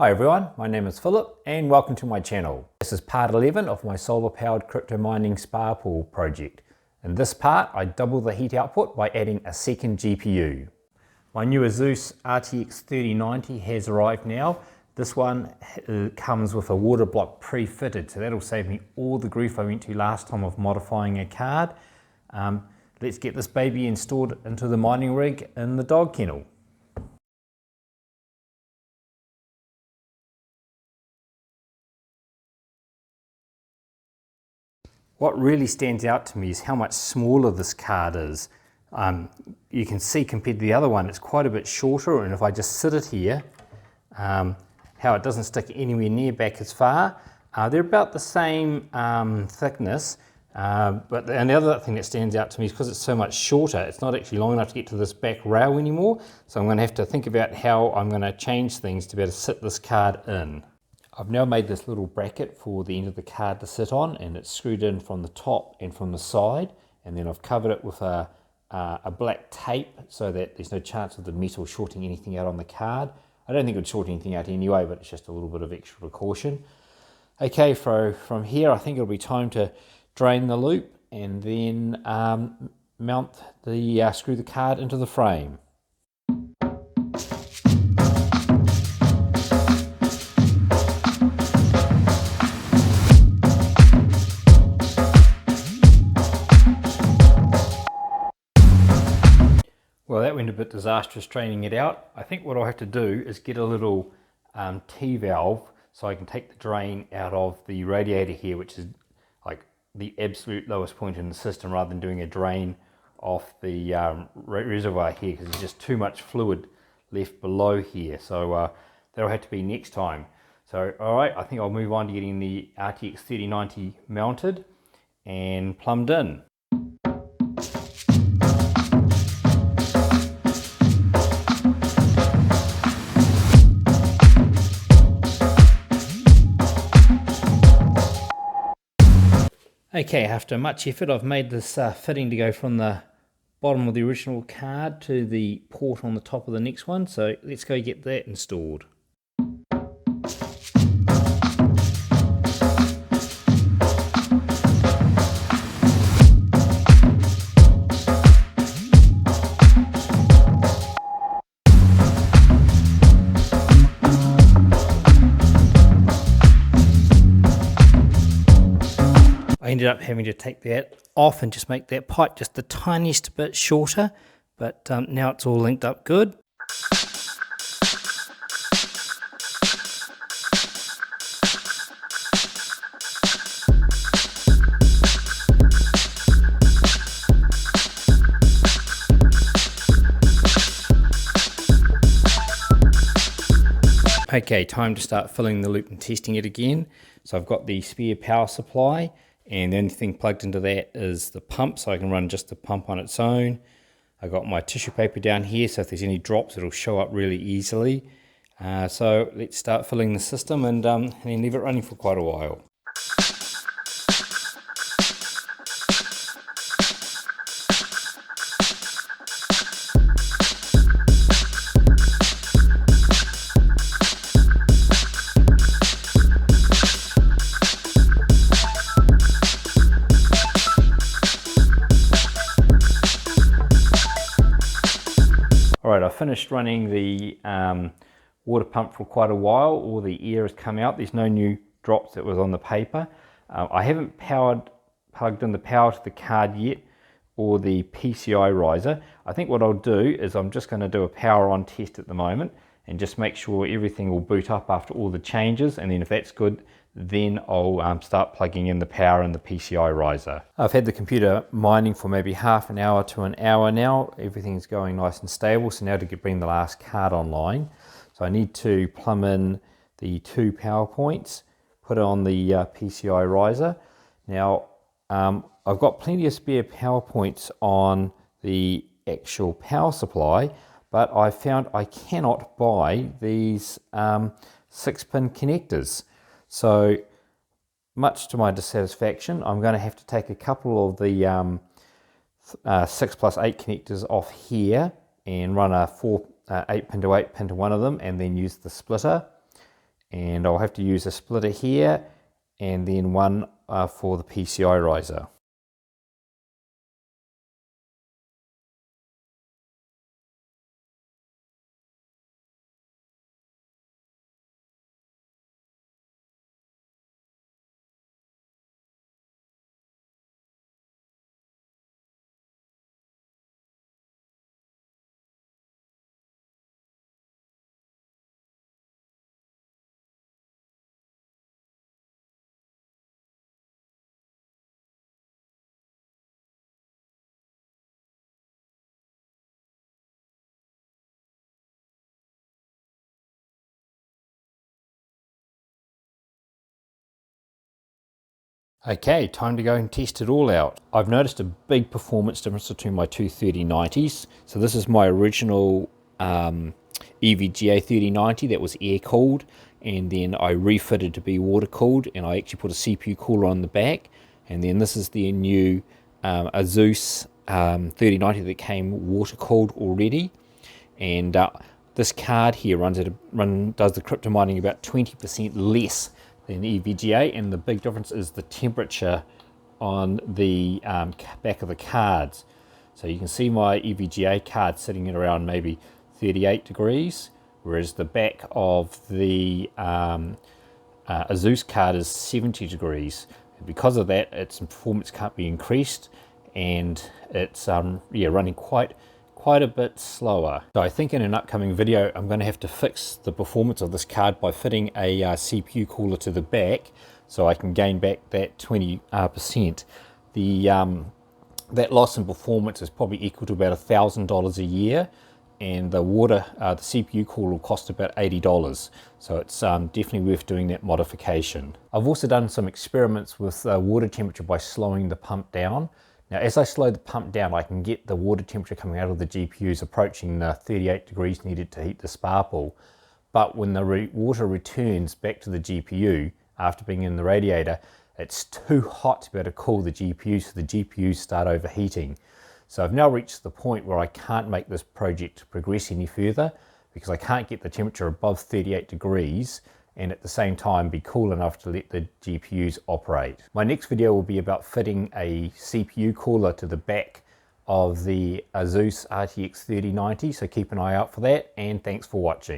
Hi everyone, my name is Philip and welcome to my channel. This is part 11 of my solar powered crypto mining spa pool project. In this part, I double the heat output by adding a second GPU. My new ASUS RTX 3090 has arrived now. This one comes with a water block pre-fitted, so that'll save me all the grief I went to last time of modifying a card. Let's get this baby installed into the mining rig in the dog kennel. What really stands out to me is how much smaller this card is. You can see compared to the other one, it's quite a bit shorter, and if I just sit it here, how it doesn't stick anywhere near back as far. They're about the same thickness, and the other thing that stands out to me is because it's so much shorter, it's not actually long enough to get to this back rail anymore, so I'm going to have to think about how I'm going to change things to be able to sit this card in. I've now made this little bracket for the end of the card to sit on, and it's screwed in from the top and from the side, and then I've covered it with a black tape so that there's no chance of the metal shorting anything out on the card. I don't think it would short anything out anyway, but it's just a little bit of extra precaution. Okay, from here I think it'll be time to drain the loop and then screw the card into the frame. Well, that went a bit disastrous draining it out. I think what I'll have to do is get a little T-valve so I can take the drain out of the radiator here, which is like the absolute lowest point in the system, rather than doing a drain off the reservoir here, because there's just too much fluid left below here. So that'll have to be next time. So all right, I think I'll move on to getting the RTX 3090 mounted and plumbed in. Okay, after much effort, I've made this fitting to go from the bottom of the original card to the port on the top of the next one. So let's go get that installed. I ended up having to take that off and just make that pipe just the tiniest bit shorter, but now it's all linked up good. Okay, time to start filling the loop and testing it again. So I've got the spare power supply, and the only thing plugged into that is the pump, so I can run just the pump on its own. I've got my tissue paper down here, so if there's any drops, it'll show up really easily. So let's start filling the system and then leave it running for quite a while. Alright, I've finished running the water pump for quite a while. All the air has come out. There's no new drops that was on the paper. I haven't plugged in the power to the card yet, or the PCI riser. I think what I'll do is I'm just going to do a power on test at the moment and just make sure everything will boot up after all the changes, and then if that's good, then I'll start plugging in the power and the PCI riser. I've had the computer mining for maybe half an hour to an hour now. Everything's going nice and stable, so now to bring the last card online. So I need to plumb in the 2 power points, put it on the PCI riser. Now I've got plenty of spare power points on the actual power supply, but I found I cannot buy these 6-pin connectors. So much to my dissatisfaction, I'm going to have to take a couple of the 6+8 connectors off here and run a 8 pin to 8 pin to one of them, and then use the splitter. and I'll have to use a splitter here and then one for the PCI riser. Okay, time to go and test it all out. I've noticed a big performance difference between my two 3090s. So this is my original EVGA 3090 that was air cooled, and then I refitted to be water cooled, and I actually put a CPU cooler on the back. And then this is the new ASUS 3090 that came water cooled already. And this card here does the crypto mining about 20% less than EVGA, and the big difference is the temperature on the back of the cards. So you can see my EVGA card sitting at around maybe 38 degrees, whereas the back of the ASUS card is 70 degrees. And because of that, its performance can't be increased, and it's running quite a bit slower. So I think in an upcoming video I'm going to have to fix the performance of this card by fitting a CPU cooler to the back, so I can gain back that 20%. That loss in performance is probably equal to about $1,000 a year, and the CPU cooler will cost about $80. So it's definitely worth doing that modification. I've also done some experiments with water temperature by slowing the pump down. Now, as I slow the pump down, I can get the water temperature coming out of the GPUs approaching the 38 degrees needed to heat the sparkle. But when the water returns back to the GPU after being in the radiator, it's too hot to be able to cool the GPU, so the GPUs start overheating. So I've now reached the point where I can't make this project progress any further, because I can't get the temperature above 38 degrees and at the same time be cool enough to let the GPUs operate. My next video will be about fitting a CPU cooler to the back of the ASUS RTX 3090, so keep an eye out for that, and thanks for watching.